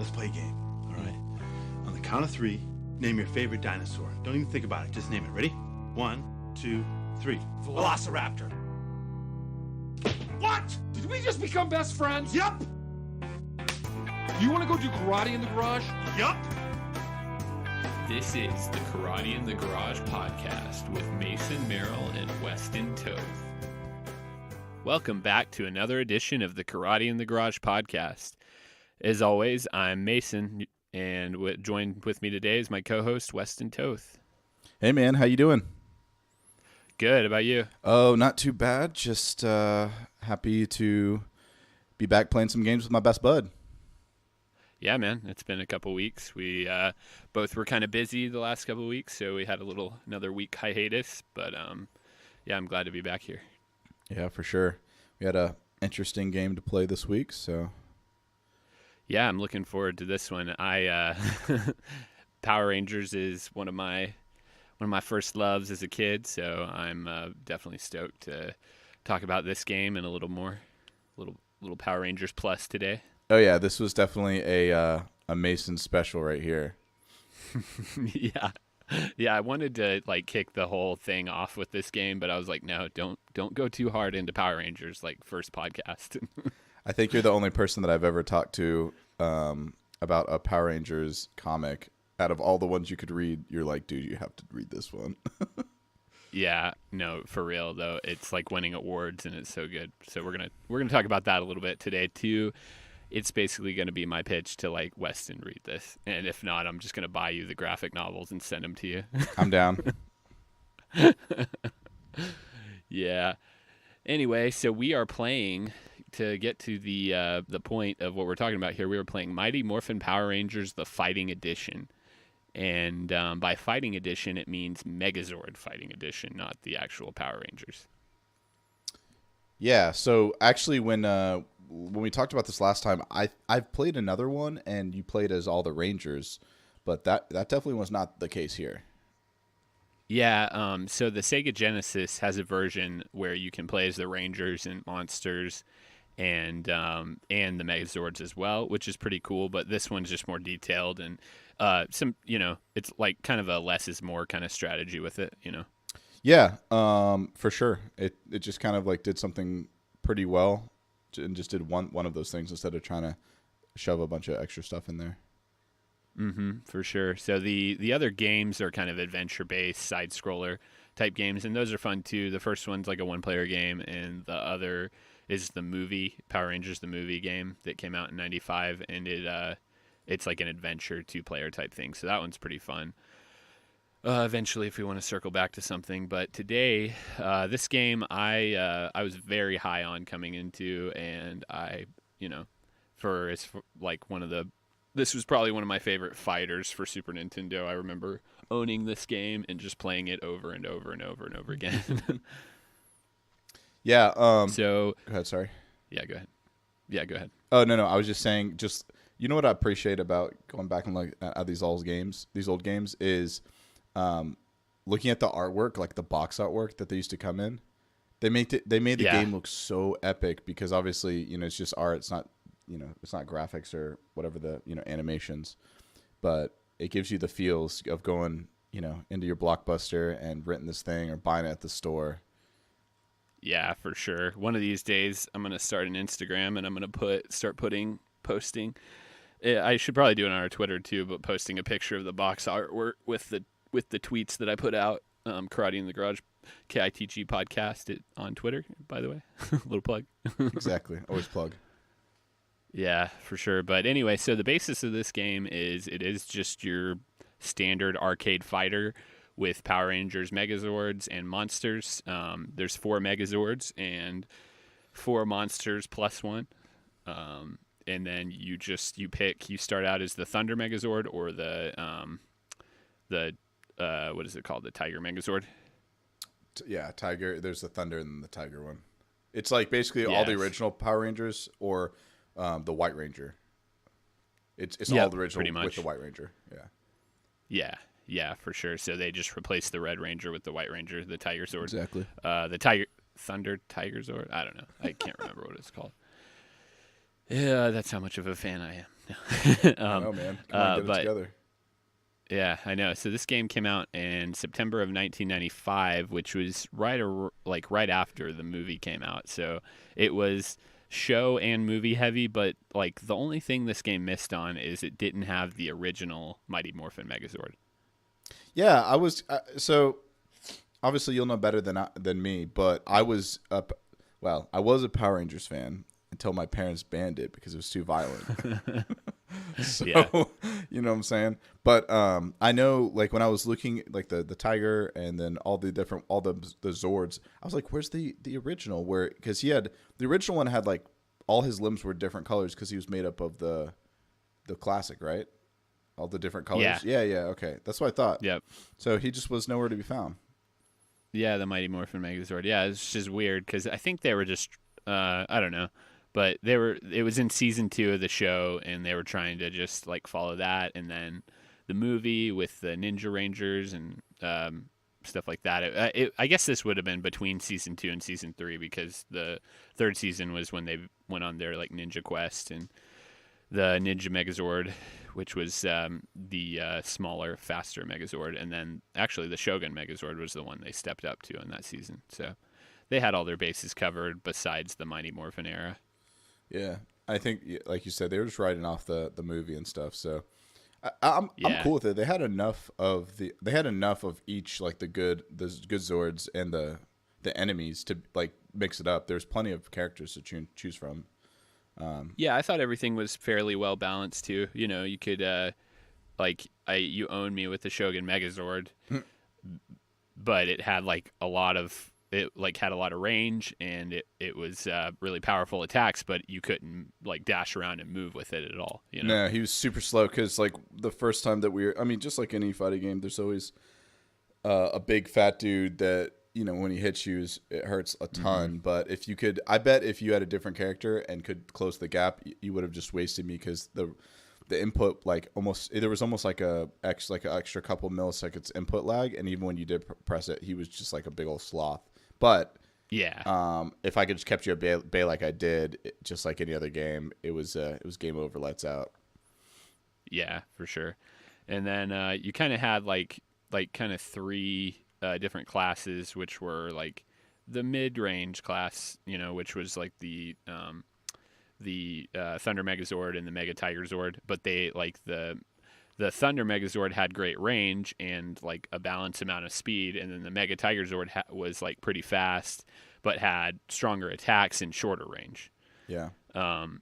Let's play a game. All right. On the count of 3, name your favorite dinosaur. Don't even think about it. Just name it. Ready? 1, 2, 3. Velociraptor. What? Did we just become best friends? Yup. You want to go do karate in the garage? Yup. This is the Karate in the Garage podcast with Mason Merrill and Weston Toth. Welcome back to another edition of the Karate in the Garage podcast. As always, I'm Mason, and joined with me today is my co-host, Weston Toth. Hey, man. How you doing? Good. How about you? Oh, not too bad. Just happy to be back playing some games with my best bud. Yeah, man. It's been a couple weeks. We both were kind of busy the last couple weeks, so we had another week hiatus. But yeah, I'm glad to be back here. Yeah, for sure. We had a interesting game to play this week, so yeah, I'm looking forward to this one. Power Rangers is one of my first loves as a kid, so I'm definitely stoked to talk about this game and a little more, little Power Rangers plus today. Oh yeah, this was definitely a Mason special right here. Yeah. I wanted to kick the whole thing off with this game, but I was like, no, don't go too hard into Power Rangers first podcast. I think you're the only person that I've ever talked to about a Power Rangers comic. Out of all the ones you could read, you're like, dude, you have to read this one. Yeah, no, for real though, it's like winning awards and it's so good. So we're gonna talk about that a little bit today too. It's basically going to be my pitch to Weston read this. And if not, I'm just going to buy you the graphic novels and send them to you. I'm down. Yeah. Anyway, so we are playing, to get to the point of what we're talking about here, we were playing Mighty Morphin Power Rangers, the Fighting Edition. And by Fighting Edition, it means Megazord Fighting Edition, not the actual Power Rangers. Yeah, so actually when we talked about this last time, I've played another one, and you played as all the Rangers, but that definitely was not the case here. Yeah, so the Sega Genesis has a version where you can play as the Rangers and monsters and the Megazords as well, which is pretty cool, but this one's just more detailed and it's kind of a less is more kind of strategy with it, Yeah, for sure. It just kind of did something pretty well and just did one of those things instead of trying to shove a bunch of extra stuff in there. Mm-hmm, for sure. So the other games are kind of adventure-based, side-scroller type games, and those are fun too. The first one's like a one-player game, and the other is the movie, Power Rangers the movie game that came out in 95, and it's like an adventure two-player type thing. So that one's pretty fun. Eventually, if we want to circle back to something, but today, this game I was very high on coming into, and this was probably one of my favorite fighters for Super Nintendo. I remember owning this game and just playing it over and over and over and over again. Yeah. So go ahead. Sorry. Yeah, go ahead. Yeah, go ahead. Oh no, I was just saying. You know what I appreciate about going back and at these old games is. Looking at the artwork, like the box artwork that they used to come in, they made the game look so epic because obviously, it's just art. It's not, it's not graphics or whatever the, animations, but it gives you the feels of going, into your Blockbuster and renting this thing or buying it at the store. Yeah, for sure. One of these days I'm going to start an Instagram and I'm going to posting. I should probably do it on our Twitter too, but posting a picture of the box artwork with the tweets that I put out, Karate in the Garage, KITG podcast on Twitter, by the way. Little plug. Exactly. Always plug. Yeah, for sure. But anyway, so the basis of this game is just your standard arcade fighter with Power Rangers, Megazords, and monsters. There's 4 Megazords and 4 monsters plus 1. And then you start out as the Thunder Megazord or the what is it called? The Tiger Megazord? Yeah, Tiger. There's the Thunder and the Tiger one. It's basically all the original Power Rangers or the White Ranger. It's all the original with the White Ranger. Yeah, for sure. So they just replaced the Red Ranger with the White Ranger, the Tiger Sword. Exactly. The Thunder Tiger Zord. I don't know. I can't remember what it's called. Yeah, that's how much of a fan I am. I know, man. Come on, get it but together. yeah, I know. So this game came out in September of 1995, which was right after the movie came out. So it was show and movie heavy, but like the only thing this game missed on is it didn't have the original Mighty Morphin Megazord. Yeah, I was so obviously you'll know better than me, but I was I was a Power Rangers fan until my parents banned it because it was too violent. So, Yeah. you know what I'm saying? But I know, like, when I was looking, like, the Tiger and then all the Zords, I was like, where's the original? Because the original one had, like, all his limbs were different colors because he was made up of the classic, right? All the different colors. Yeah. Yeah, okay. That's what I thought. Yep. So he just was nowhere to be found. Yeah, the Mighty Morphin Megazord. Yeah, it's just weird because I think they were just I don't know, but it was in season 2 of the show, and they were trying to just like follow that, and then the movie with the Ninja Rangers and stuff like that. I guess this would have been between season 2 and season 3 because the third season was when they went on their like Ninja Quest and the Ninja Megazord, which was the smaller, faster Megazord, and then actually the Shogun Megazord was the one they stepped up to in that season. So they had all their bases covered besides the Mighty Morphin era. Yeah, I think, like you said, they were just writing off the movie and stuff. So I'm cool with it. They had enough of each, like the good Zords and the enemies to like mix it up. There's plenty of characters to choose from. Yeah, I thought everything was fairly well balanced too. You know, you could you own me with the Shogun Megazord, but it had had a lot of range, and it was really powerful attacks, but you couldn't like dash around and move with it at all. You know? No, he was super slow because like the first time that just like any fighting game, there's always a big fat dude that, you know, when he hits you, it hurts a ton. But I bet if you had a different character and could close the gap, you would have just wasted me because the input, like there was almost like an extra couple milliseconds input lag, and even when you did press it, he was just like a big old sloth. But yeah, if I could just kept you at bay like I did, just like any other game, it was game over, lights out. Yeah, for sure. And then you kind of had like kind of 3 different classes, which were like the mid-range class, you know, which was like the Thunder Megazord and the Mega Tiger Zord, but they like the Thunder Megazord had great range and like a balanced amount of speed, and then the Mega Tiger Zord was like pretty fast, but had stronger attacks and shorter range. Yeah. And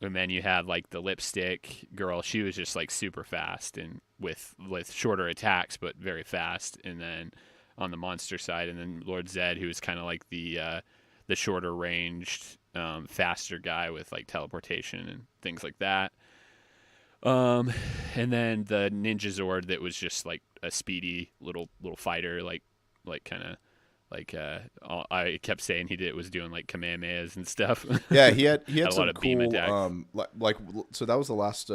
then you had like the Lipstick Girl. She was just like super fast and with shorter attacks, but very fast. And then on the monster side, and then Lord Zed, who was kind of like the shorter ranged, faster guy with like teleportation and things like that. And then the Ninja Zord that was just like a speedy little fighter, like kind of like I kept saying was doing like Kamehamehas and stuff. Yeah, he had a some lot of cool beam attacks. So that was the last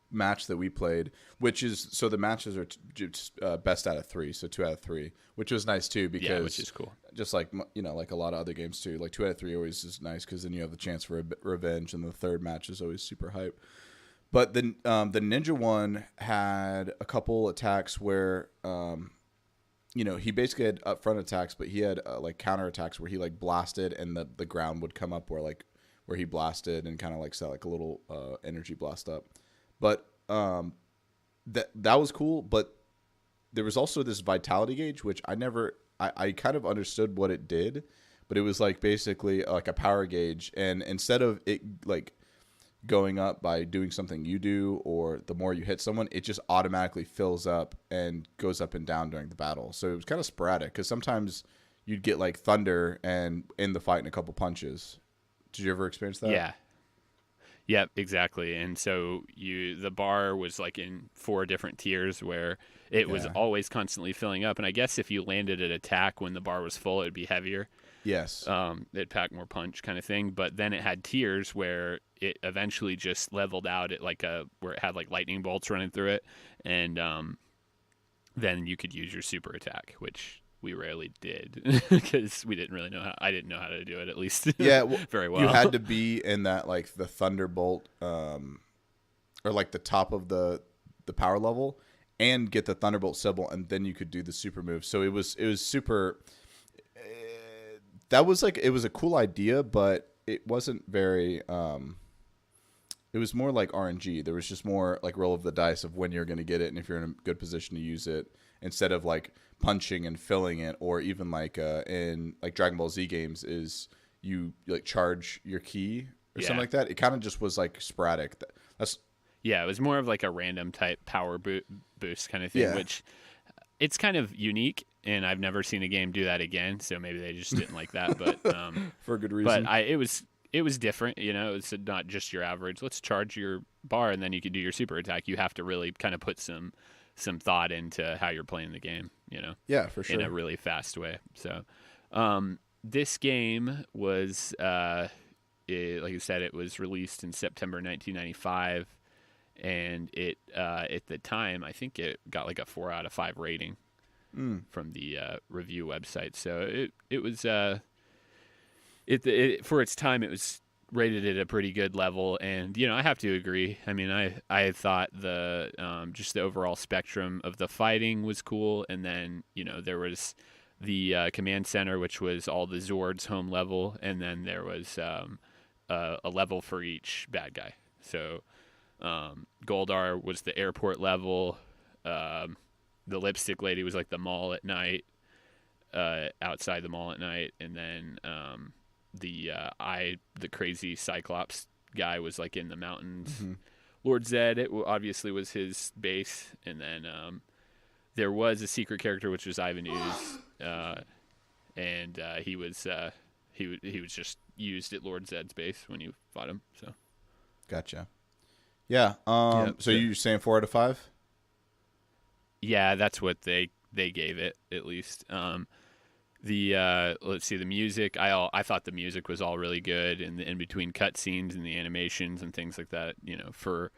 match that we played, so the matches are just best out of 3, so 2 out of 3, which was nice too because which is cool. Just like, you know, like a lot of other games too, like 2 out of 3 always is nice because then you have the chance for revenge, and the third match is always super hype. But the Ninja one had a couple attacks where you know, he basically had upfront attacks, but he had like counter attacks where he like blasted and the ground would come up where he blasted and kind of like set like a little energy blast up. But that was cool. But there was also this vitality gauge, which I kind of understood what it did, but it was like basically like a power gauge, and instead of it like going up by doing something you do or the more you hit someone, it just automatically fills up and goes up and down during the battle. So it was kind of sporadic because sometimes you'd get like thunder and in the fight in a couple punches. Did you ever experience that? Yeah. Yep, exactly. And so the bar was like in 4 different tiers where it was always constantly filling up. And I guess if you landed an attack when the bar was full, it'd be heavier. Yes. It'd pack more punch kind of thing. But then it had tiers where it eventually just leveled out at like where it had like lightning bolts running through it. And then you could use your super attack, which we rarely did because we didn't really know how. I didn't know how to do it, at least. Yeah, very well. You had to be in that like the Thunderbolt, or like the top of the power level, and get the Thunderbolt symbol, and then you could do the super move. So it was super. That was like, it was a cool idea, but it wasn't very. It was more like RNG. There was just more like roll of the dice of when you're going to get it and if you're in a good position to use it, instead of like punching and filling it, or even like in like Dragon Ball Z games is you like charge your key or something like that. It kind of just was like sporadic. Yeah, it was more of like a random type power boost kind of thing, which it's kind of unique, and I've never seen a game do that again. So maybe they just didn't like that, but for a good reason. But it was different, you know. It's not just your average. Let's charge your bar and then you can do your super attack. You have to really kind of put some thought into how you're playing the game, you know. Yeah, for sure. In a really fast way. So, this game was, like I said, it was released in September 1995, and it at the time I think it got like a 4 out of 5 rating from the review website. So it was. For its time, it was rated at a pretty good level, and you know, I have to agree. I mean, I thought the just the overall spectrum of the fighting was cool, and then you know there was the command center, which was all the Zords home level, and then there was a level for each bad guy. So Goldar was the airport level. The lipstick lady was like the mall at night, outside the mall at night, and then the crazy Cyclops guy was like in the mountains. Mm-hmm. Lord Zed, it obviously was his base, and then there was a secret character which was Ivan Ooze, and he was just used at Lord Zed's base when you fought him. So, gotcha. Yeah. So you're saying 4 out of 5? Yeah, that's what they gave it, at least. Let's see, the music. I thought the music was all really good, and in between cutscenes and the animations and things like that. You know, for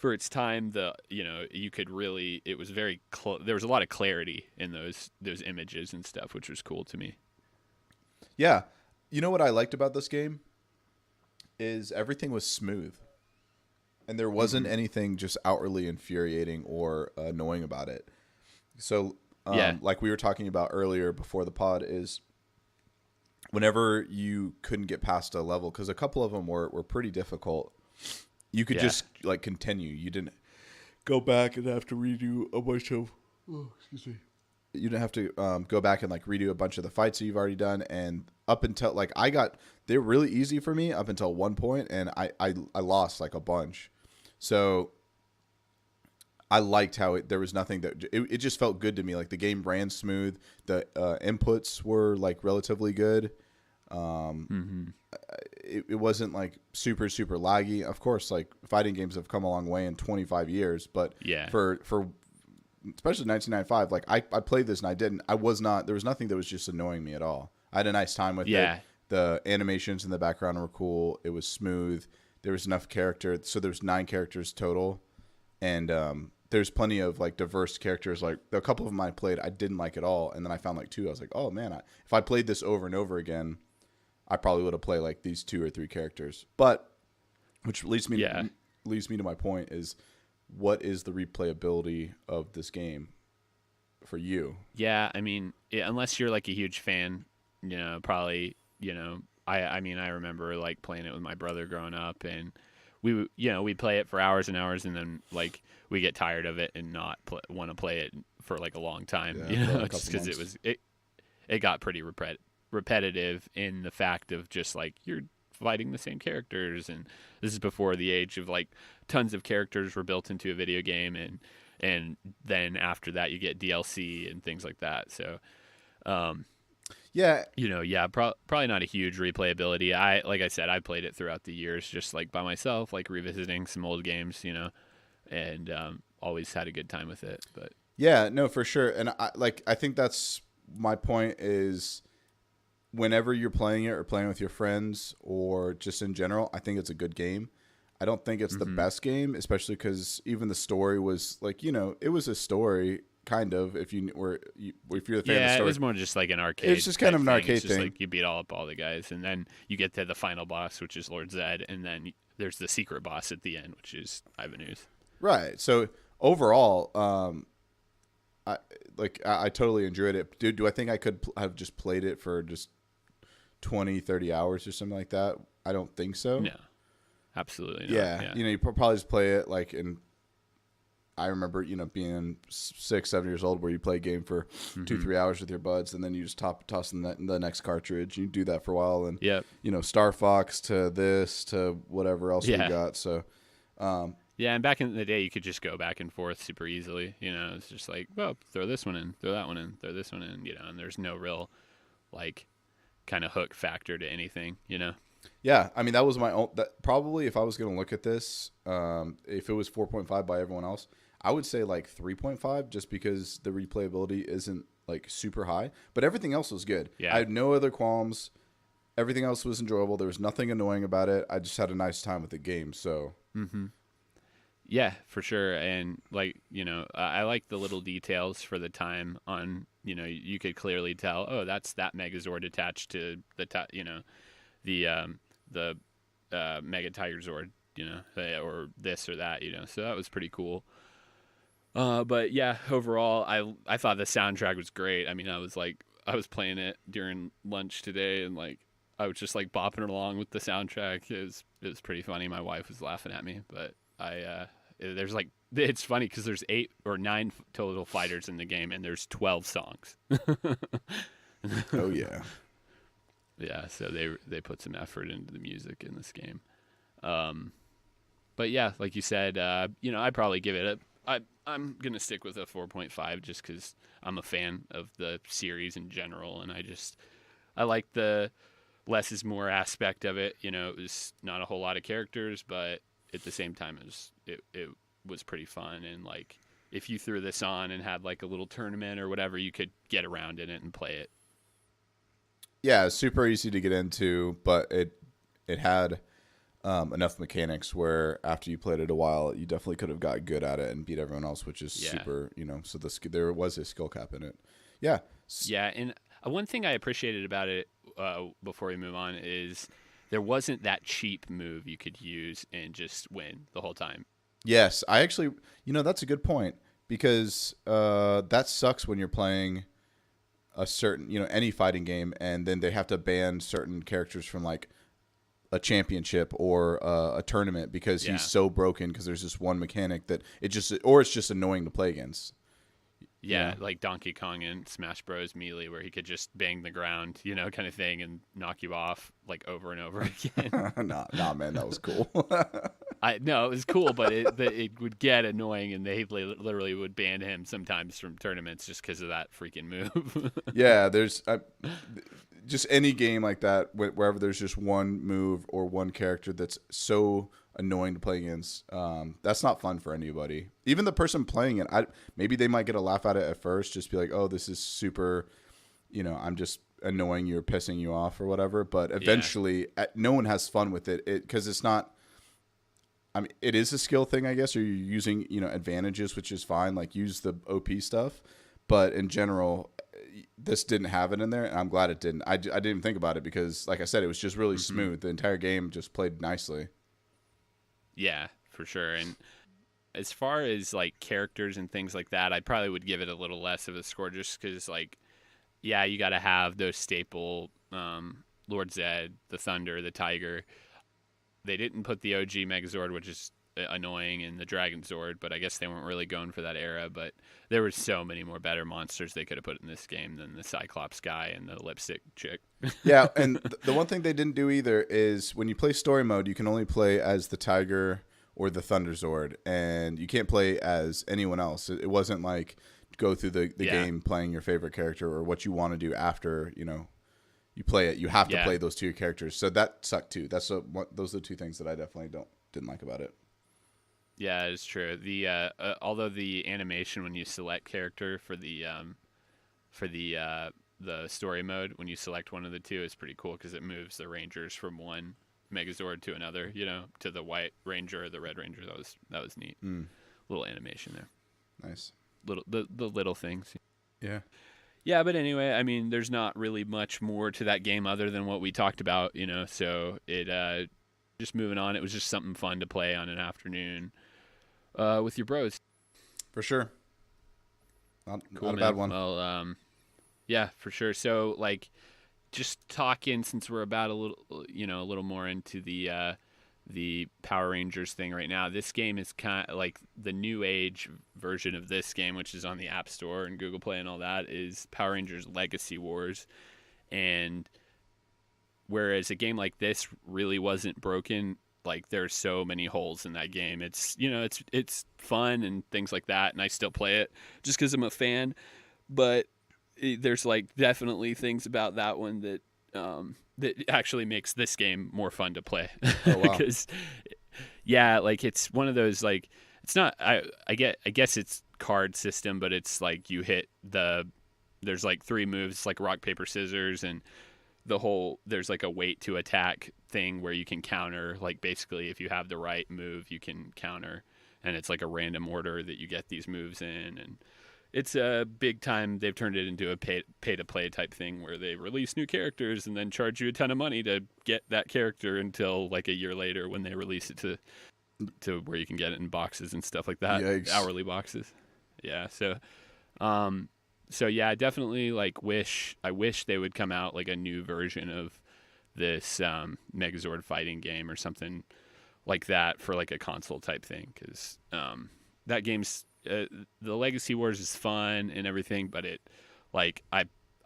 its time, you could really. It was very. There was a lot of clarity in those images and stuff, which was cool to me. Yeah, you know what I liked about this game is everything was smooth, and there wasn't anything just outwardly infuriating or annoying about it. So. Like we were talking about earlier before the pod, is whenever you couldn't get past a level, because a couple of them were pretty difficult, you could just like continue. You didn't go back and have to redo a bunch of. Oh, excuse me. You didn't have to go back and like redo a bunch of the fights that you've already done. And up until like they were really easy for me up until one point, and I lost like a bunch. So. I liked how there was nothing that it just felt good to me. Like the game ran smooth. The inputs were like relatively good. It wasn't like super, super laggy. Of course, like fighting games have come a long way in 25 years, but for especially 1995, like I played this and there was nothing that was just annoying me at all. I had a nice time with it. The animations in the background were cool. It was smooth. There was enough character. So there's 9 characters total. And, there's plenty of like diverse characters. Like a couple of them I played, I didn't like at all, and then I found like 2. I was like, oh man, if I played this over and over again, I probably would have played like these 2 or 3 characters. But which leads me to my point is, what is the replayability of this game for you? Yeah, I mean, unless you're like a huge fan, you know, probably, you know, I mean, I remember like playing it with my brother growing up, and we'd play it for hours and hours, and then like we get tired of it and not want to play it for like a long time, you know, just because it got pretty repetitive in the fact of just like you're fighting the same characters, and this is before the age of like tons of characters were built into a video game, and then after that you get DLC and things like that. So, probably not a huge replayability. Like I said, I played it throughout the years, just like by myself, like revisiting some old games, you know, and always had a good time with it. But yeah, no, for sure. And I think that's my point is whenever you're playing it or playing with your friends or just in general, I think it's a good game. I don't think it's the best game, especially because even the story was like, you know, it was a story kind of. If you're the fan of the Yeah, it story. was more just like an arcade. It's just kind of an thing. arcade it's just thing. Like you beat all the guys, and then you get to the final boss, which is Lord Zed, and then there's the secret boss at the end, which is Ivanus. Right. So overall, I totally enjoyed it. Do I think I could have just played it for just 20, 30 hours or something like that? I don't think so. No, absolutely not. Yeah. You probably just play it like in. I remember, being 6, 7 years old where you play a game for 2-3 hours with your buds, and then you just toss in the next cartridge. You do that for a while, and Star Fox to this to whatever else we got. So, yeah, and back in the day, you could just go back and forth super easily. It's just like, well, throw this one in, throw that one in, throw this one in. And there's no real like kind of hook factor to anything. Yeah, I mean that was my own. Probably if I was going to look at this, if it was 4.5 by everyone else, I would say like 3.5, just because the replayability isn't like super high, but everything else was good. Yeah. I had no other qualms. Everything else was enjoyable. There was nothing annoying about it. I just had a nice time with the game. So. Yeah, for sure. And I like the little details for the time on. You could clearly tell. Oh, that's that Megazord attached to the Mega Tiger Zord. Or this or that. So that was pretty cool. But yeah, overall, I thought the soundtrack was great. I mean, I was playing it during lunch today, and I was just bopping along with the soundtrack. It was pretty funny. My wife was laughing at me, but it's funny because there's 8 or 9 total fighters in the game, and there's 12 songs. Oh yeah, yeah. So they put some effort into the music in this game. But yeah, like you said, I'd probably give it I'm going to stick with a 4.5 just because I'm a fan of the series in general, and I like the less is more aspect of it. It was not a whole lot of characters, but at the same time, it was pretty fun. And if you threw this on and had a little tournament or whatever, you could get around in it and play it. Yeah, it's super easy to get into, but it had enough mechanics where after you played it a while, you definitely could have got good at it and beat everyone else, which is super, so there was a skill cap in it. Yeah. Yeah. And one thing I appreciated about it before we move on is there wasn't that cheap move you could use and just win the whole time. Yes. I actually, that's a good point, because that sucks when you're playing a certain, any fighting game, and then they have to ban certain characters from a championship or a tournament because he's so broken because there's this one mechanic that it's just annoying to play against. Yeah, like Donkey Kong in Smash Bros. Melee, where he could just bang the ground, kind of thing, and knock you off over and over again. Nah, man, that was cool. No, it was cool, but it would get annoying, and they literally would ban him sometimes from tournaments just because of that freaking move. Yeah, there's just any game like that wherever there's just one move or one character that's so annoying to play against. That's not fun for anybody. Even the person playing it, maybe they might get a laugh at it at first, just be like, "Oh, this is super," I'm just annoying you or pissing you off or whatever. But eventually, no one has fun with it because it's not. I mean, it is a skill thing, I guess, or you're using advantages, which is fine. Use the OP stuff, but in general, this didn't have it in there, and I'm glad it didn't. I didn't even think about it because, like I said, it was just really smooth. The entire game just played nicely. Yeah, for sure. And as far as characters and things like that, I probably would give it a little less of a score just because, you got to have those staple Lord Zed, the Thunder, the Tiger. They didn't put the OG Megazord, which is annoying, and the Dragon Zord, but I guess they weren't really going for that era. But there were so many more better monsters they could have put in this game than the Cyclops guy and the lipstick chick. Yeah, and the one thing they didn't do either is when you play story mode, you can only play as the Tiger or the Thunder Zord, and you can't play as anyone else. It wasn't go through the game playing your favorite character or what you want to do after you play it. You have to play those two characters, so that sucked too. Those are the two things that I definitely didn't like about it. Yeah, it's true. The although the animation when you select character for the story mode, when you select one of the two, is pretty cool because it moves the Rangers from one Megazord to another. To the White Ranger or the Red Ranger. That was neat. Little animation there. Nice. the little things. Yeah. Yeah, but anyway, I mean, there's not really much more to that game other than what we talked about, So it just moving on. It was just something fun to play on an afternoon with your bros. For sure. Not Cool, a man. bad one. Well, yeah, for sure. So like, just talking since we're about a little more into the Power Rangers thing right now. This game is kind of like the new age version of this game, which is on the App Store and Google Play and all that, is Power Rangers Legacy Wars. And whereas a game like this really wasn't broken, like there's so many holes in that game. It's it's fun and things like that, and I still play it just because I'm a fan. But there's like definitely things about that one that that actually makes this game more fun to play. Oh, wow. Because yeah, like it's one of those, like, it's not, I guess it's card system, but it's like you hit there's like 3 moves, like rock paper scissors, and there's like a wait to attack thing where you can counter, like basically if you have the right move you can counter, and it's like a random order that you get these moves in. And it's a big time. They've turned it into a pay to play type thing where they release new characters and then charge you a ton of money to get that character until like a year later when they release it to where you can get it in boxes and stuff like that. Yikes. Hourly boxes. Yeah. So yeah, definitely like I wish they would come out like a new version of this Megazord fighting game or something like that for like a console type thing, because that game's the Legacy Wars is fun and everything, but it, like, I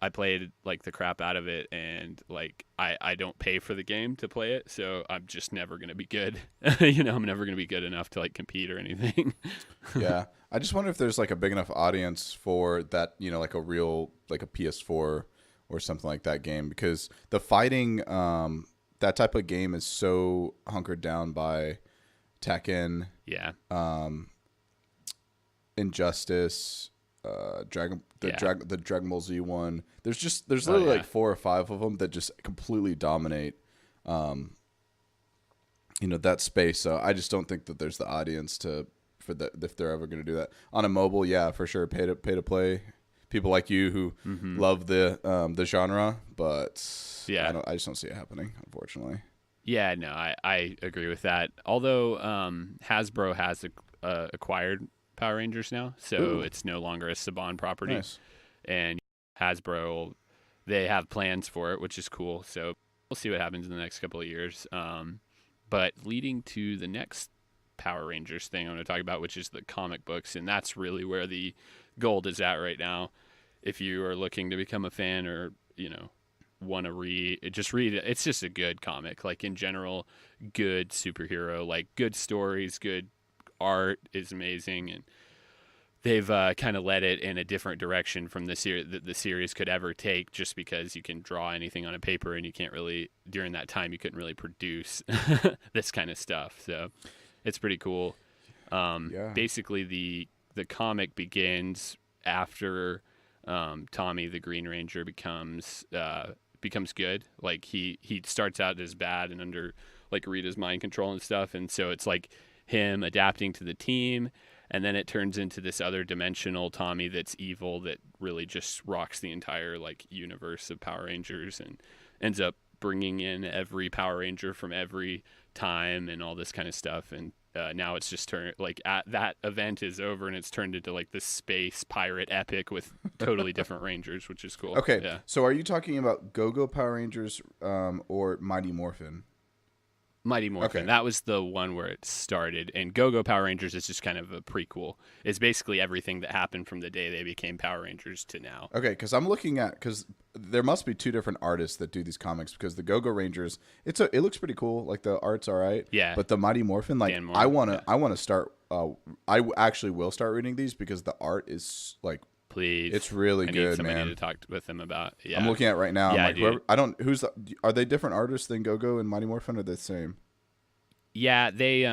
played like the crap out of it, and like I don't pay for the game to play it, so I'm just never gonna be good. I'm never gonna be good enough to like compete or anything. Yeah, I just wonder if there's like a big enough audience for that, like a real, like a PS4 or something like that game, because the fighting, that type of game is so hunkered down by Tekken, Yeah. Injustice, the Dragon Ball Z one. There's literally like 4 or 5 of them that just completely dominate, that space. So I just don't think that there's the audience for that if they're ever going to do that on a mobile. Yeah, for sure, pay to play. People like you who love the genre, but yeah, I just don't see it happening, unfortunately. Yeah, no, I agree with that. Although Hasbro has acquired Power Rangers now, so Ooh. it's no longer a Saban property. Nice. And Hasbro, they have plans for it, which is cool. So we'll see what happens in the next couple of years. But leading to the next Power Rangers thing I'm going to talk about, which is the comic books, and that's really where the gold is at right now. If you are looking to become a fan or want to read it, it's just a good comic. Like in general, good superhero, like good stories, good art is amazing, and they've kind of led it in a different direction from the series could ever take, just because you can draw anything on a paper, and you can't really, during that time you couldn't really produce this kind of stuff. So it's pretty cool. Basically the comic begins after Tommy the Green Ranger becomes good. Like he starts out as bad and under like Rita's mind control and stuff, and so it's like him adapting to the team, and then it turns into this other dimensional Tommy that's evil, that really just rocks the entire like universe of Power Rangers, and ends up bringing in every Power Ranger from every time and all this kind of stuff. And now it's just turned, like, that event is over, and it's turned into like this space pirate epic with totally different Rangers, which is cool. Okay, yeah. So are you talking about Go-Go Power Rangers or Mighty Morphin? Mighty Morphin. Okay. That was the one where it started. And Go-Go Power Rangers is just kind of a prequel. It's basically everything that happened from the day they became Power Rangers to now. Okay, because I'm looking at, because there must be 2 different artists that do these comics, because the Go-Go Rangers, it looks pretty cool. Like the art's all right. Yeah. But the Mighty Morphin, like I want to start. I actually will start reading these because the art is like. Please. It's really I good, need somebody man. to talk with them about. Yeah. I'm looking at it right now. Yeah, I'm like, are they different artists than Go-Go and Mighty Morphin, or are they the same? Yeah, they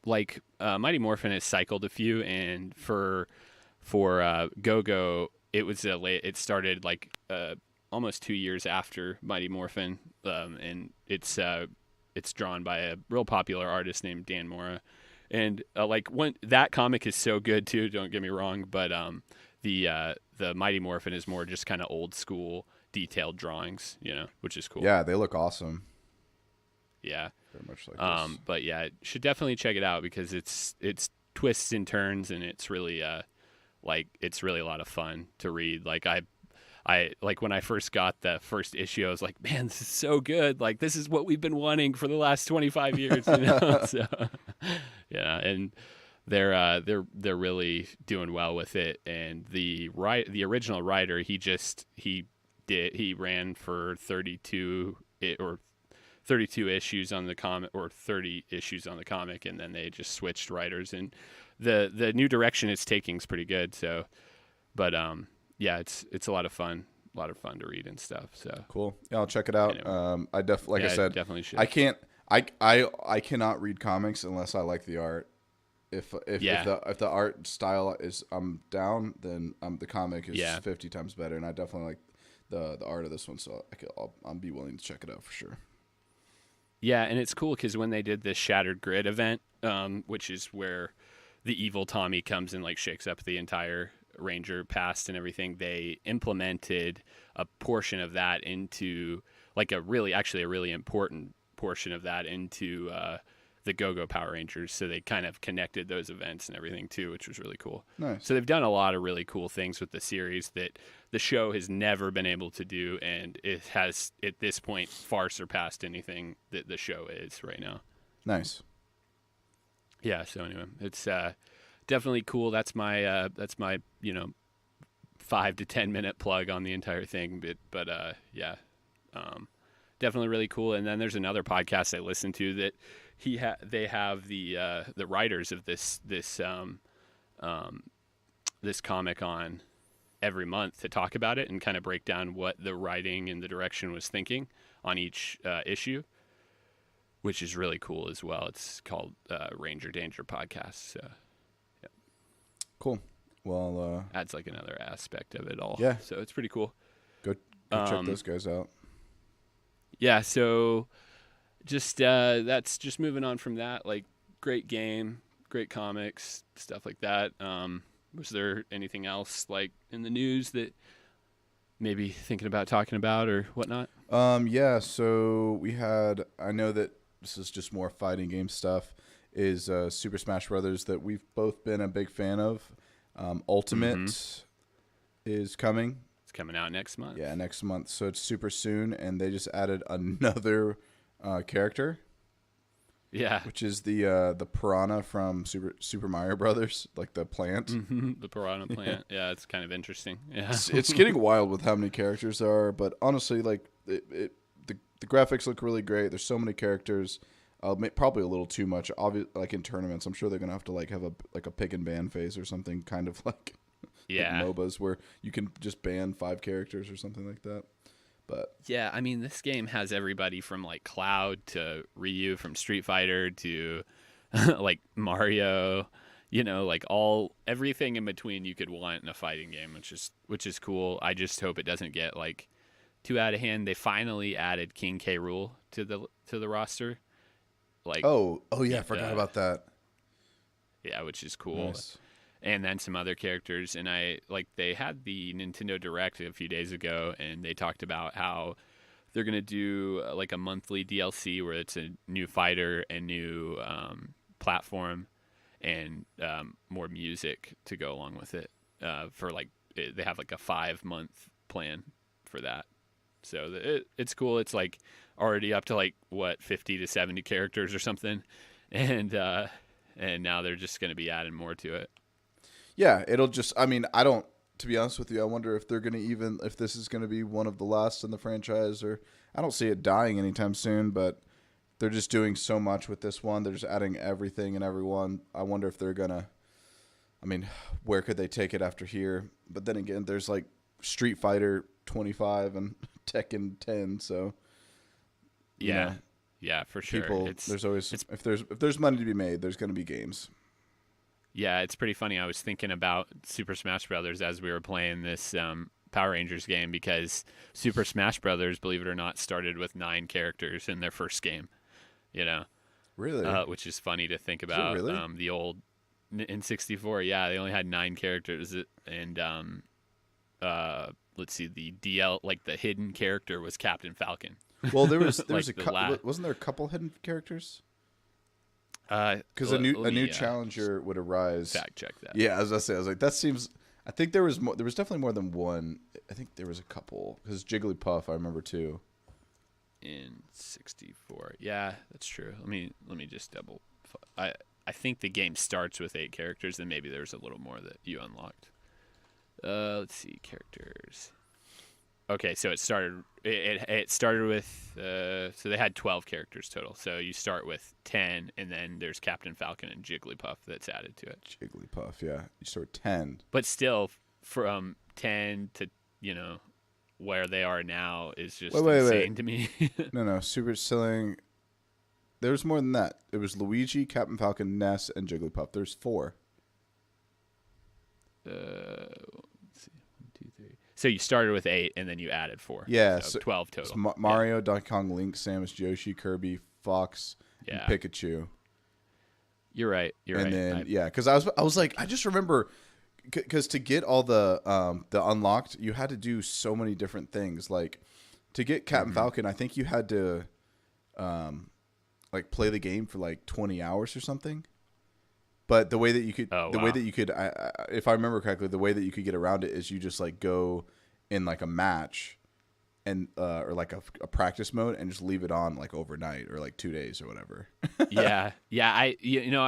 Mighty Morphin has cycled a few, and for Go-Go, it started like almost 2 years after Mighty Morphin, and it's drawn by a real popular artist named Dan Mora, And like that comic is so good too. Don't get me wrong, but the Mighty Morphin is more just kind of old school detailed drawings, which is cool. Yeah, they look awesome. Yeah, very much like this. But yeah, should definitely check it out because it's twists and turns, and it's really it's really a lot of fun to read. Like I like when I first got the first issue, I was like, man, this is so good. Like this is what we've been wanting for the last 25 years. So yeah, and they're really doing well with it. And the original writer, he ran for 32 issues on the comic, or 30 issues on the comic, and then they just switched writers, and the new direction it's taking is pretty good. So, but yeah, it's a lot of fun to read and stuff. So cool. Yeah, I'll check it out. Anyway. I said, definitely should. I cannot read comics unless I like the art. If the art style is down, then the comic is 50 times better, and I definitely like the art of this one, so I'll be willing to check it out for sure. Yeah, and it's cool because when they did this Shattered Grid event, which is where the evil Tommy comes and like shakes up the entire Ranger past and everything, they implemented a portion of that into like a really important portion of that into the Go-Go Power Rangers. So they kind of connected those events and everything too, which was really cool. Nice. So they've done a lot of really cool things with the series that the show has never been able to do, and it has at this point far surpassed anything that the show is right now. Nice. Yeah. So anyway, it's definitely cool. That's my 5 to 10 minute plug on the entire thing. But yeah, definitely really cool. And then there's another podcast I listen to that they have the writers of this comic on every month to talk about it and kind of break down what the writing and the direction was thinking on each issue, which is really cool as well. It's called Ranger Danger Podcast. So, yeah. Cool. Well, adds like another aspect of it all. Yeah. So it's pretty cool. Go check those guys out. Yeah. So just that's just moving on from that. Like, great game, great comics, stuff like that. Was there anything else like in the news that maybe thinking about talking about or whatnot? Yeah. So I know that this is just more fighting game stuff. Is Super Smash Brothers that we've both been a big fan of. Ultimate is coming. It's coming out next month. Yeah, next month. So it's super soon, and they just added another character. Yeah, which is the piranha from Super Mario Brothers, like the plant. The piranha plant. Yeah, it's kind of interesting. Yeah, it's getting wild with how many characters there are, but honestly, like the graphics look really great. There's so many characters. Probably a little too much. Like in tournaments, I'm sure they're gonna have to like have a pick and ban phase or something, kind of like MOBAs where you can just ban 5 characters or something like that. But yeah, I mean, this game has everybody from like Cloud to Ryu from Street Fighter to like Mario, like everything in between you could want in a fighting game, which is cool. I just hope it doesn't get like too out of hand. They finally added King K. Rool to the roster. Like, oh yeah, I forgot about that. Yeah, which is cool. Nice. And then some other characters, and they had the Nintendo Direct a few days ago, and they talked about how they're gonna do like a monthly DLC where it's a new fighter and new platform and more music to go along with it. For like they have like a 5-month plan for that, so it's cool. It's like already up to like 50 to 70 characters or something, and now they're just gonna be adding more to it. Yeah, it'll just. I mean, to be honest with you, I wonder if they're gonna if this is gonna be one of the last in the franchise, or I don't see it dying anytime soon. But they're just doing so much with this one. They're just adding everything and everyone. I wonder if they're gonna. I mean, where could they take it after here? But then again, there's like Street Fighter 25 and Tekken 10, so. Yeah, for sure. There's always if there's money to be made, there's gonna be games. Yeah, it's pretty funny. I was thinking about Super Smash Brothers as we were playing this Power Rangers game, because Super Smash Brothers, believe it or not, started with 9 characters in their first game. Really? which is funny to think about. really? The old in 64, yeah, they only had 9 characters, and let's see, the DL, like the hidden character was Captain Falcon. Well, there was Like wasn't there a couple hidden characters? Because Because a new challenger would arise. Fact check that. Yeah, as I say, I was like, that seems. I think there was more. There was definitely more than one. I think there was a couple because Jigglypuff, I remember too. In 64, yeah, that's true. Let me just double. I think the game starts with 8 characters, and maybe there's a little more that you unlocked. Let's see, characters. Okay, so it started with so they had 12 characters total. So you start with 10, and then there's Captain Falcon and Jigglypuff that's added to it. Jigglypuff, yeah. You start 10. But still, from 10 to where they are now is just insane to me. No, Super Selling. There's more than that. It was Luigi, Captain Falcon, Ness, and Jigglypuff. There's 4. Let's see, 1, 2, 3. So you started with 8, and then you added 4. Yeah, so 12 total. Mario, Donkey Kong, Link, Samus, Yoshi, Kirby, Fox, and Pikachu. You're right. And then because I was like, I just remember. Because to get all the unlocked, you had to do so many different things. Like to get Captain Falcon, I think you had to like play the game for like 20 hours or something. But the way that you could, way that you could, if I remember correctly, the way that you could get around it is you just like go in like a match, and or like a practice mode, and just leave it on like overnight or like 2 days or whatever. yeah. I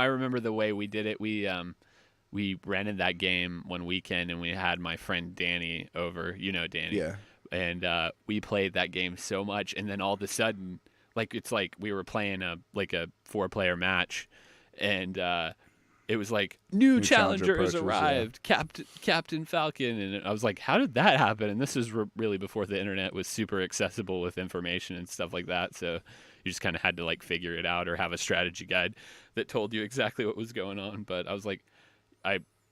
remember the way we did it. We rented that game one weekend, and we had my friend Danny over. You know Danny. Yeah. And we played that game so much, and then all of a sudden, like it's like we were playing a 4-player match, and it was like new challenger has arrived, Captain Falcon, and I was like, how did that happen? And this is really before the internet was super accessible with information and stuff like that. So you just kind of had to like figure it out or have a strategy guide that told you exactly what was going on. But I was like,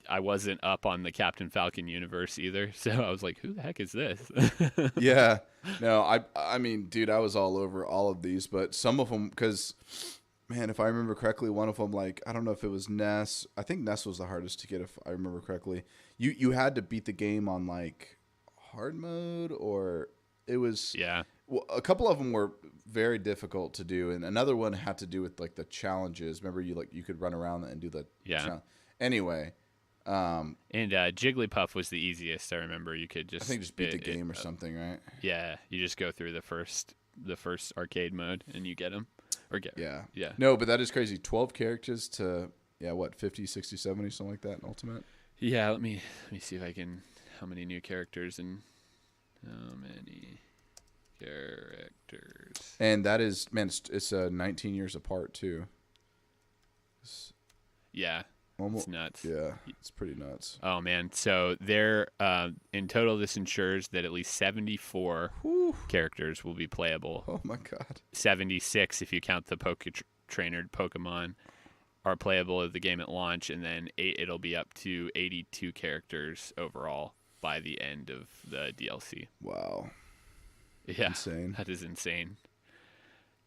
I wasn't up on the Captain Falcon universe either, so I was like, who the heck is this? Yeah. No, I mean, dude, I was all over all of these, but some of them, because, man, if I remember correctly, one of them, like, I don't know if it was Ness. I think Ness was the hardest to get, if I remember correctly. You had to beat the game on, like, hard mode, or it was... Yeah. Well, a couple of them were very difficult to do, and another one had to do with, like, the challenges. Remember, you could run around and do the challenge. Anyway, and Jigglypuff was the easiest. I remember you could just I think just beat the game or something, right? Yeah, you just go through the first arcade mode and you get them yeah. No, but that is crazy. 12 characters to 50, 60, 70, something like that in Ultimate. Yeah, let me see if I can. How many new characters and how many characters? And that is, man, it's 19 years apart too. Yeah. Almost, it's nuts. Yeah, it's pretty nuts. Oh, man. So there, in total, this ensures that at least 74 characters will be playable. Oh, my God. 76, if you count the trainer Pokemon, are playable of the game at launch, and then it'll be up to 82 characters overall by the end of the DLC. Wow. Yeah. Insane. That is insane.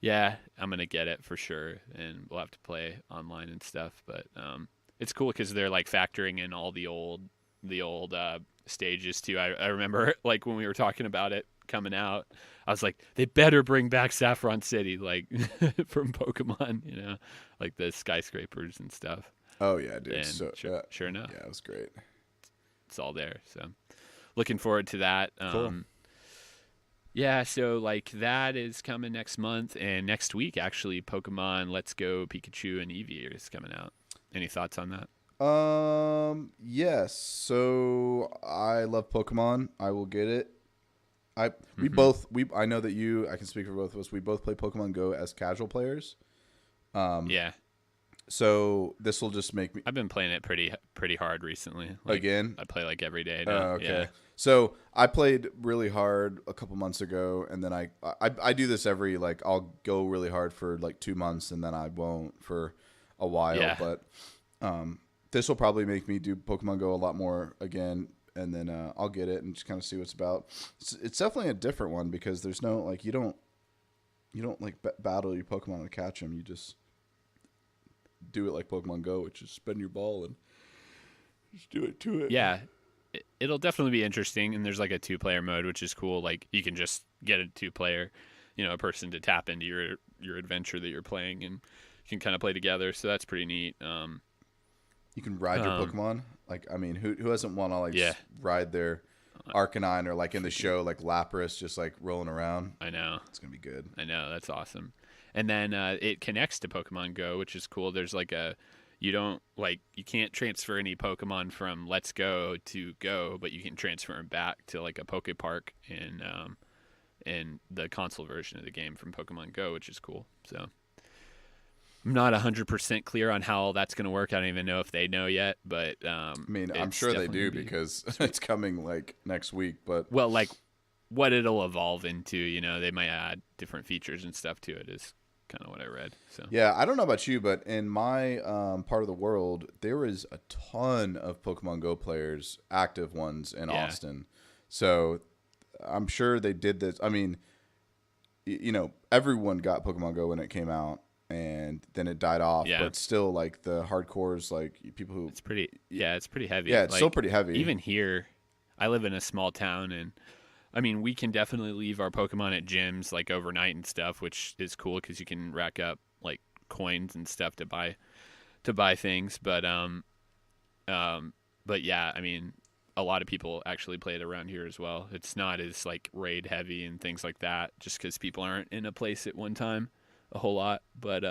Yeah, I'm going to get it for sure, and we'll have to play online and stuff, but... it's cool because they're like factoring in all the old stages too. I remember like when we were talking about it coming out, I was like, they better bring back Saffron City, like from Pokemon, like the skyscrapers and stuff. Oh yeah, dude. And so sure enough, yeah, it was great. It's all there. So looking forward to that. Cool. Yeah, so like that is coming next month, and next week actually, Pokemon Let's Go Pikachu and Eevee is coming out. Any thoughts on that? Yes. So I love Pokemon. I will get it. I know that I can speak for both of us. We both play Pokemon Go as casual players. Yeah. So this will just make me. I've been playing it pretty hard recently. Again? I play like every day now. Oh, okay. Yeah. So I played really hard a couple months ago, and then I do this every, like, I'll go really hard for like 2 months, and then I won't for a while. Yeah. But this will probably make me do Pokemon Go a lot more again, and then I'll get it and just kind of see what it's about. It's definitely a different one because there's no, like, you don't like battle your Pokemon to catch them. You just do it like Pokemon Go, which is spin your ball and just do it to it. Yeah, it'll definitely be interesting. And there's like a 2-player mode, which is cool. Like you can just get a 2-player, a person to tap into your adventure that you're playing, and you can kind of play together. So that's pretty neat. You can ride your Pokemon. Like, I mean, who hasn't want to ride their Arcanine, or like in the show, like Lapras just like rolling around? I know. It's going to be good. I know. That's awesome. And then it connects to Pokemon Go, which is cool. There's like you can't transfer any Pokemon from Let's Go to Go, but you can transfer them back to like a Poke Park in the console version of the game from Pokemon Go, which is cool. So I'm not 100% clear on how that's going to work. I don't even know if they know yet, but I mean, I'm sure they do because it's coming like next week. But well, like what it'll evolve into, they might add different features and stuff to it is kind of what I read. So yeah, I don't know about you, but in my part of the world, there is a ton of Pokemon Go players, active ones in Austin. So I'm sure they did this. I mean, everyone got Pokemon Go when it came out, and then it died off. Yeah. But still, like the hardcores, like people who it's pretty heavy. Yeah, it's like, still pretty heavy. Even here, I live in a small town, and I mean, we can definitely leave our Pokemon at gyms like overnight and stuff, which is cool because you can rack up like coins and stuff to buy things. But yeah, I mean, a lot of people actually play it around here as well. It's not as like raid heavy and things like that, just because people aren't in a place at one time a whole lot. But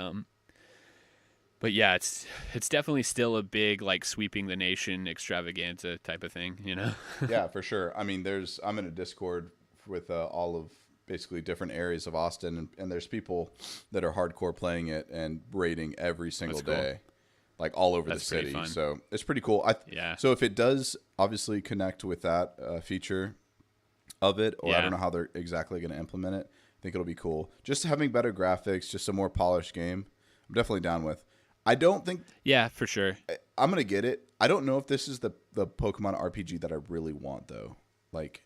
yeah, it's definitely still a big like sweeping the nation extravaganza type of thing, Yeah, for sure. I mean, I'm in a Discord with all of basically different areas of Austin, and there's people that are hardcore playing it and raiding every single day, like all over the city. Fun. So it's pretty cool. Yeah. So if it does obviously connect with that feature of it, or I don't know how they're exactly going to implement it, I think it'll be cool. Just having better graphics, just a more polished game, I'm definitely down with. I don't think... Yeah, for sure. I'm going to get it. I don't know if this is the Pokemon RPG that I really want, though. Like...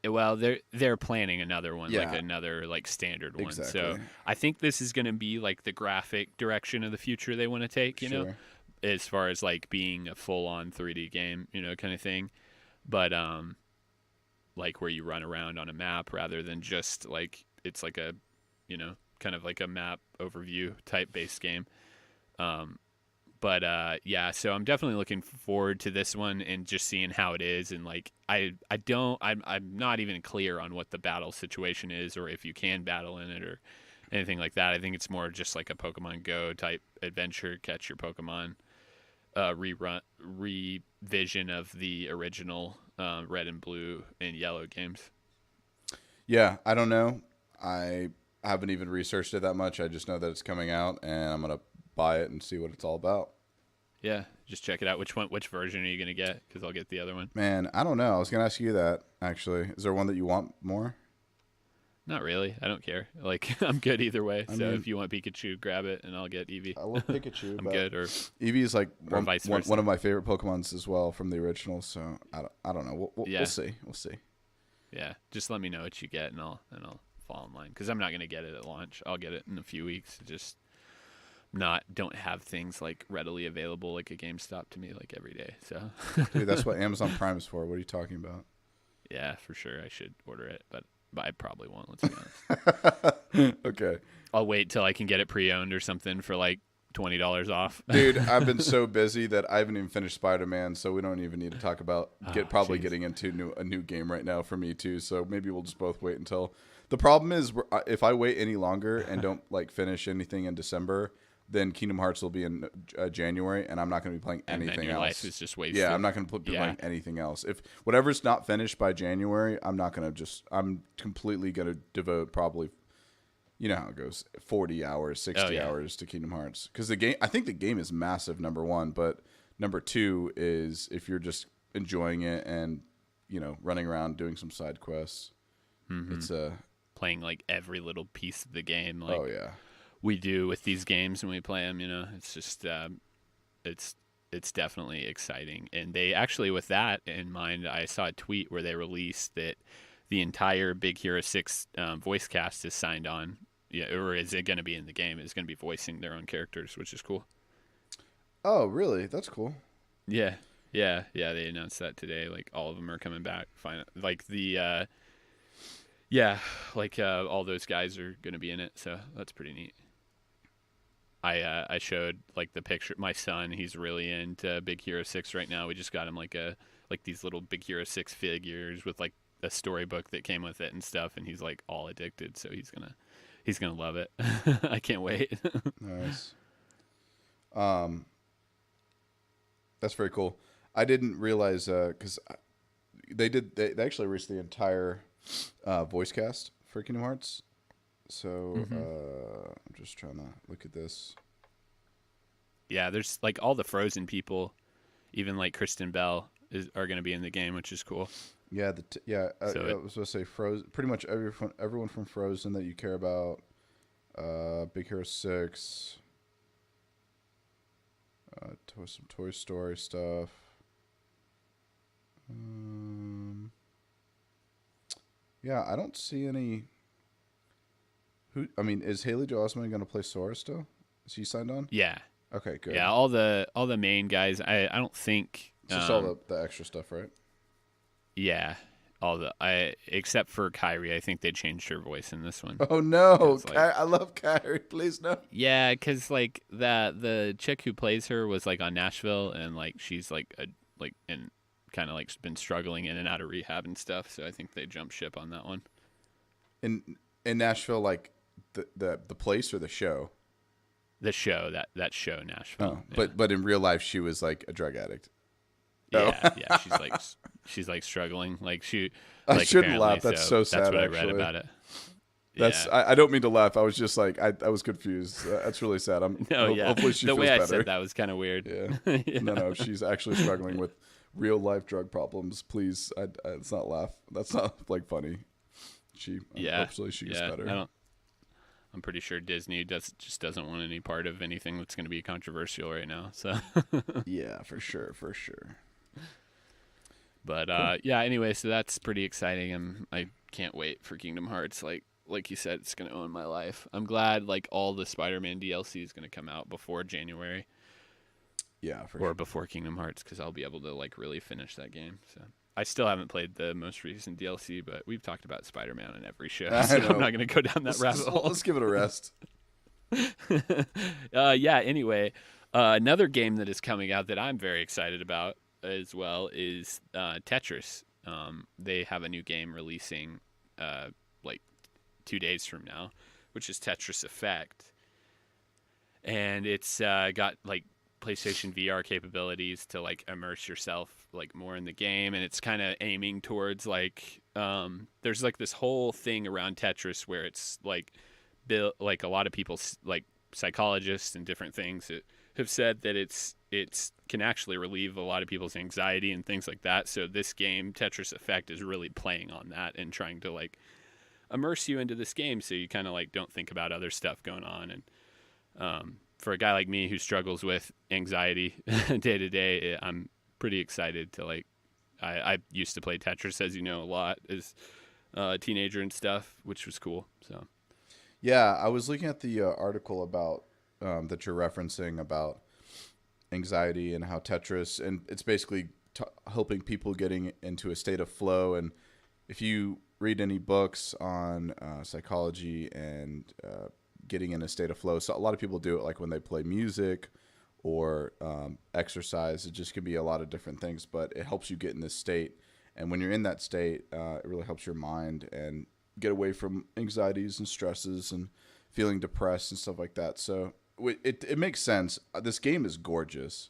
Well, they're planning another one, like another like standard one. Exactly. So I think this is going to be like the graphic direction of the future they want to take, know, as far as like being a full-on 3D game, kind of thing. But like where you run around on a map rather than just like it's like a, kind of like a map overview type based game. But yeah, so I'm definitely looking forward to this one and just seeing how it is. And like, I'm not even clear on what the battle situation is, or if you can battle in it or anything like that. I think it's more just like a Pokemon Go type adventure, catch your Pokemon, revision of the original Red and Blue and Yellow games. Yeah, I don't know. I haven't even researched it that much. I just know that it's coming out, and I'm gonna buy it and see what it's all about. Yeah, just check it out. Which version are you gonna get? Because I'll get the other one. Man, I don't know. I was gonna ask you that actually. Is there one that you want more? Not really. I don't care. Like I'm good either way. So if you want Pikachu, grab it, and I'll get Eevee. I love Pikachu. I'm good. Or Eevee is like one of my favorite Pokemons as well from the original. So I don't know. We'll see. We'll see. Yeah, just let me know what you get, and I'll fall in line. Because I'm not gonna get it at launch. I'll get it in a few weeks. Just don't have things like readily available like a GameStop to me like every day. So dude, that's what Amazon Prime is for. What are you talking about? Yeah, for sure. I should order it, but I probably won't. Let's be honest. Okay. I'll wait till I can get it pre-owned or something for like $20 off. Dude, I've been so busy that I haven't even finished Spider-Man, so we don't even need to talk about getting into a new game right now for me too. So maybe we'll just both wait until. The problem is if I wait any longer and don't like finish anything in December, then Kingdom Hearts will be in January, and I'm not going to be playing anything and then your else. Life is just wasted. Yeah, I'm not going to be playing anything else. If whatever's not finished by January, I'm completely going to devote probably, you know how it goes, 40 hours, 60 hours to Kingdom Hearts. Because I think the game is massive, number one, but number two is if you're just enjoying it and, running around doing some side quests, it's playing like every little piece of the game. Like, oh yeah. We do with these games when we play them, it's just it's definitely exciting. And they actually, with that in mind, I saw a tweet where they released that the entire Big Hero 6 voice cast is signed on. Yeah, or is it going to be in the game? It's going to be voicing their own characters, which is cool. Oh, really? That's cool. Yeah, yeah, yeah. They announced that today. Like all of them are coming back. Fine. Like yeah, like all those guys are gonna be in it. So that's pretty neat. I showed like the picture. My son, he's really into Big Hero 6 right now. We just got him like these little Big Hero 6 figures with like a storybook that came with it and stuff, and he's like all addicted. So he's gonna love it. I can't wait. Nice. That's very cool. I didn't realize because they actually released the entire voice cast for Kingdom Hearts. So I'm just trying to look at this. Yeah, there's like all the Frozen people, even like Kristen Bell are going to be in the game, which is cool. Yeah, I was going to say Frozen. Pretty much everyone from Frozen that you care about. Big Hero 6. Some Toy Story stuff. Yeah, I don't see any. Is Haley Joel Osment going to play Sora still? Is he signed on? Yeah. Okay, good. Yeah, all the main guys. I don't think. It's just all the extra stuff, right? Yeah, except for Kyrie. I think they changed her voice in this one. Oh no, like, I love Kyrie. Please no. Yeah, because like the chick who plays her was like on Nashville, and like she's like and kind of like been struggling in and out of rehab and stuff. So I think they jumped ship on that one. In Nashville, like the place or the show? The show that show Nashville. Oh, yeah. But in real life, she was like a drug addict. Yeah, oh. Yeah. She's like struggling. Like I shouldn't laugh. That's so sad. That's what actually. I read about it. That's yeah. I don't mean to laugh. I was just like I was confused. That's really sad. Hopefully she the feels way better. I said that was kind of weird. Yeah. Yeah. No, she's actually struggling with real life drug problems. Please, let's not laugh. That's not like funny. Hopefully she gets better. I'm pretty sure Disney just doesn't want any part of anything that's going to be controversial right now. So yeah, for sure. But yeah, anyway, so that's pretty exciting, and I can't wait for Kingdom Hearts. Like you said, it's going to own my life. I'm glad like all the Spider-Man DLC is going to come out before January. Yeah, or before Kingdom Hearts, because I'll be able to like really finish that game. So I still haven't played the most recent DLC, but we've talked about Spider-Man on every show, so I'm not going to go down that rabbit hole. Let's give it a rest. Yeah. Anyway, another game that is coming out that I'm very excited about as well is Tetris. They have a new game releasing like 2 days from now, which is Tetris Effect, and it's got like PlayStation VR capabilities to like immerse yourself like more in the game, and it's kind of aiming towards like there's like this whole thing around Tetris where it's like built like a lot of people like psychologists and different things that have said that it's can actually relieve a lot of people's anxiety and things like that. So this game Tetris Effect is really playing on that and trying to like immerse you into this game so you kind of like don't think about other stuff going on. And for a guy like me who struggles with anxiety day to day, I'm pretty excited to like. I used to play Tetris, as you know, a lot as a teenager and stuff, which was cool. So, yeah, I was looking at the article about that you're referencing about anxiety and how Tetris, and it's basically helping people getting into a state of flow. And if you read any books on psychology and getting in a state of flow. So a lot of people do it like when they play music or exercise. It just can be a lot of different things, but it helps you get in this state. And when you're in that state, it really helps your mind and get away from anxieties and stresses and feeling depressed and stuff like that. So it makes sense. This game is gorgeous.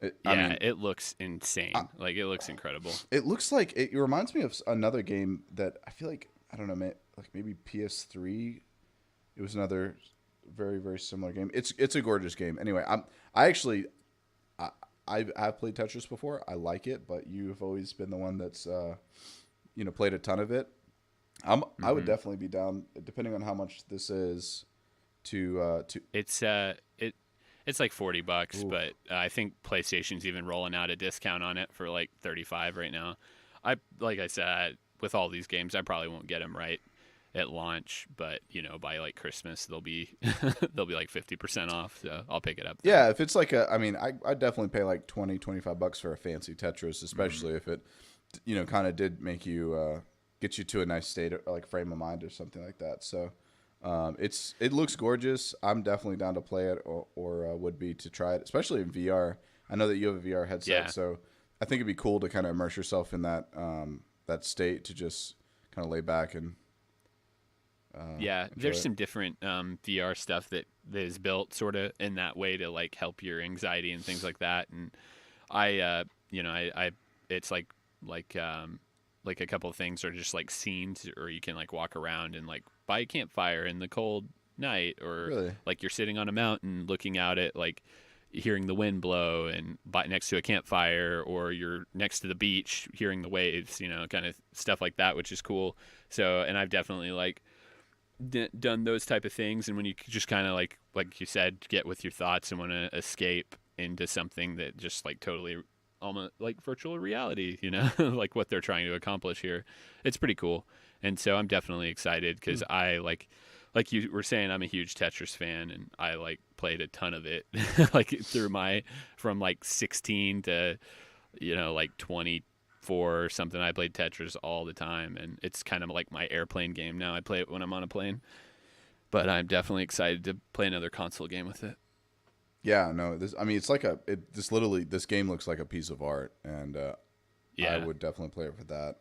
It looks insane. Like it looks incredible. It looks like it reminds me of another game that I feel like, I don't know, like maybe PS3. It was another very, very similar game. It's a gorgeous game. Anyway, I've played Tetris before. I like it, but you've always been the one that's played a ton of it. I would definitely be down, depending on how much this is. It's like $40, but I think PlayStation's even rolling out a discount on it for like $35 right now. Like I said, with all these games, I probably won't get them right at launch, but by like Christmas they'll be they'll be like 50% off. So I'll pick it up then. Yeah, if it's like I mean, I'd definitely pay like $20-$25 for a fancy Tetris, especially if it, kind of did make you get you to a nice state or like frame of mind or something like that. So it looks gorgeous. I'm definitely down to play it, or would be to try it, especially in VR. I know that you have a VR headset, Yeah. so I think it'd be cool to kind of immerse yourself in that state, to just kind of lay back and Yeah, enjoy there's it. some different VR stuff that is built sort of in that way to like help your anxiety and things like that. And I it's like a couple of things are just like scenes, or you can like walk around and like by a campfire in the cold night, or Really? like you're sitting on a mountain looking out at like hearing the wind blow and next to a campfire, or you're next to the beach hearing the waves, kind of stuff like that, which is cool. So, and I've definitely like done those type of things, and when you just kind of like you said, get with your thoughts and want to escape into something that just like totally almost like virtual reality, like what they're trying to accomplish here, it's pretty cool. And so I'm definitely excited because I like you were saying, I'm a huge Tetris fan, and I like played a ton of it like from like 16 to like 24 or something. I played Tetris all the time, and it's kind of like my airplane game now. I play it when I'm on a plane, but I'm definitely excited to play another console game with it. Yeah, no, it's like this game looks like a piece of art, and Yeah. I would definitely play it for that.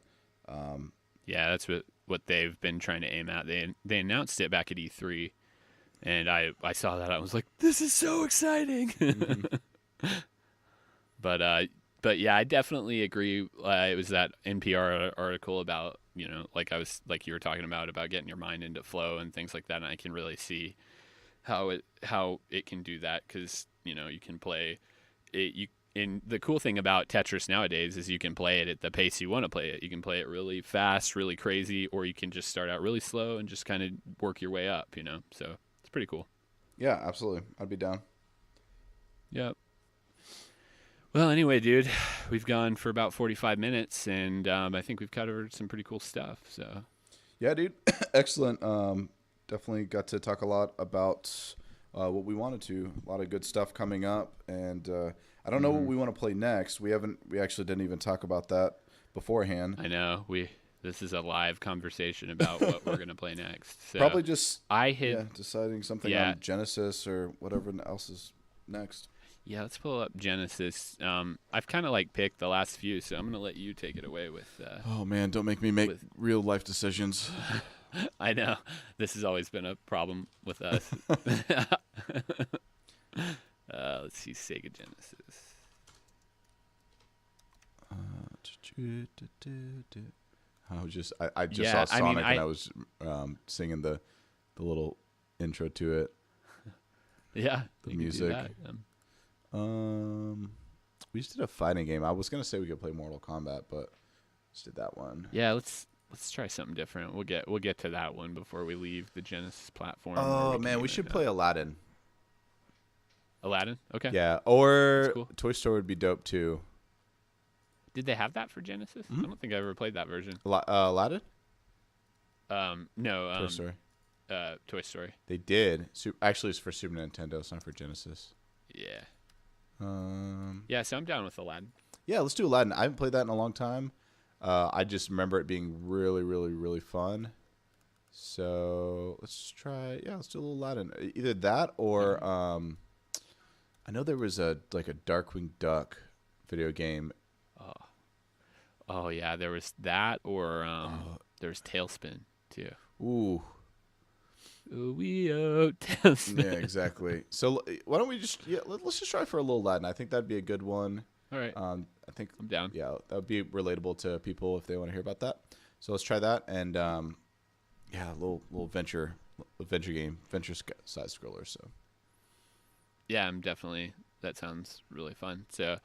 Yeah, that's what they've been trying to aim at. They announced it back at E3, and I saw that. I was like, this is so exciting. But yeah, I definitely agree. It was that NPR article about, like you were talking about getting your mind into flow and things like that, and I can really see how it can do that, because you can play it. And the cool thing about Tetris nowadays is you can play it at the pace you want to play it. You can play it really fast, really crazy, or you can just start out really slow and just kind of work your way up, So it's pretty cool. Yeah, absolutely, I'd be down. Yep. Well, anyway, dude, we've gone for about 45 minutes, and I think we've covered some pretty cool stuff. So Yeah, dude, excellent. Definitely got to talk a lot about what we wanted to. A lot of good stuff coming up, and I don't know what we want to play next. We actually didn't even talk about that beforehand. I know this is a live conversation about what we're gonna play next. So Probably just I deciding something Yeah. on Genesis or whatever else is next. Yeah, let's pull up Genesis. I've kind of like picked the last few, so I'm gonna let you take it away with. Oh man, don't make me make with- real life decisions. I know this has always been a problem with us. Let's see, Sega Genesis. I just Yeah, saw I mean, Sonic and I was singing the little intro to it. Yeah, The you can do music. that. We just did a fighting game. I was gonna say we could play Mortal Kombat, but just did that one. Yeah, let's try something different. We'll get to that one before we leave the Genesis platform. where Oh can man, we even, should play Aladdin. Aladdin. Okay. Yeah, or That's cool. Toy Story would be dope too. Did they have that for Genesis? I don't think I ever played that version. Aladdin? No. Toy Story. Toy Story. They did. Actually, it's for Super Nintendo. It's not for Genesis. Yeah. Um, Yeah. So I'm down with Aladdin. yeah, let's do Aladdin. I haven't played that in a long time. I just remember it being really, really, really fun. So let's try. Yeah, let's do a little Aladdin. Either that or I know there was a Darkwing Duck video game. Oh yeah, there was that, or there was Tailspin too. Ooh, Tailspin. yeah, exactly. So why don't we just let's just try for a little Aladdin. I think that'd be a good one. All right. I think I'm down. yeah, that would be relatable to people if they want to hear about that. So let's try that, and yeah, a little adventure game, side scroller. So Yeah, I'm definitely. That sounds really fun. So,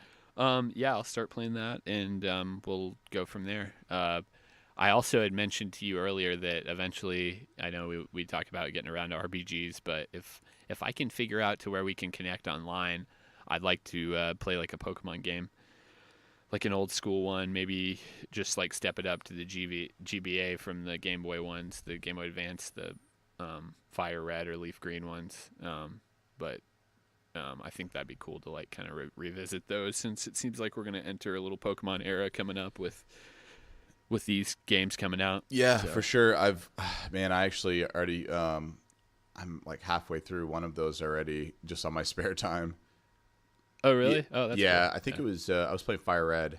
yeah, I'll start playing that, and we'll go from there. I also had mentioned to you earlier that eventually, I know we talk about getting around to RPGs, but if I can figure out to where we can connect online, I'd like to play like a Pokemon game. like an old school one, maybe just like step it up to the GBA from the Game Boy ones, the Game Boy Advance, the Fire Red or Leaf Green ones. But I think that'd be cool to like kind of revisit those, since it seems like we're going to enter a little Pokemon era coming up with these games coming out. Yeah, So. for sure. I actually already, I'm like halfway through one of those already, just on my spare time. Oh, really? Oh, that's yeah. cool. I think it was, I was playing Fire Red.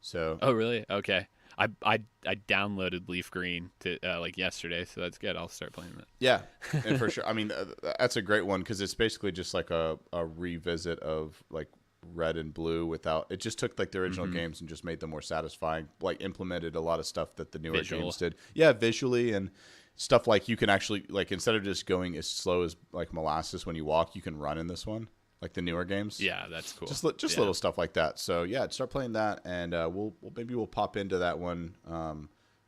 So. Oh, really? Okay. I downloaded Leaf Green to like yesterday, so that's good. I'll start playing that. Yeah, and for sure. I mean, that's a great one because it's basically just like a revisit of like Red and Blue without. It just took like the original games and just made them more satisfying. Like implemented a lot of stuff that the newer games did. Yeah, visually and stuff like you can actually like instead of just going as slow as like molasses when you walk, you can run in this one. Like the newer games. Yeah, that's cool. Just little stuff like that. So yeah, start playing that, and we'll pop into that one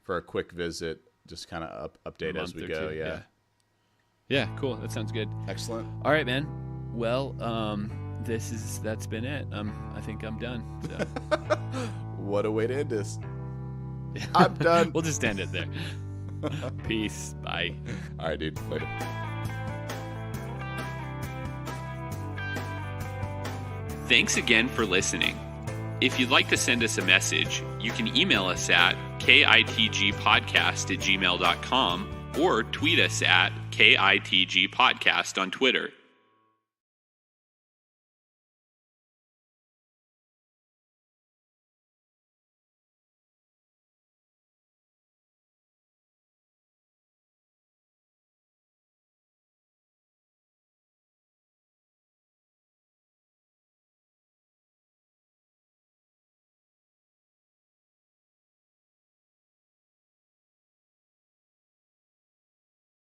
for a quick visit. Just kind of update as we go. Yeah. Yeah, cool. That sounds good. Excellent. All right, man. Well, that's been it. I think I'm done. So. What a way to end this. I'm done. We'll just end it there. Peace. Bye. All right, dude. Later. Thanks again for listening. If you'd like to send us a message, you can email us at kitgpodcast@gmail.com or tweet us at kitgpodcast on Twitter.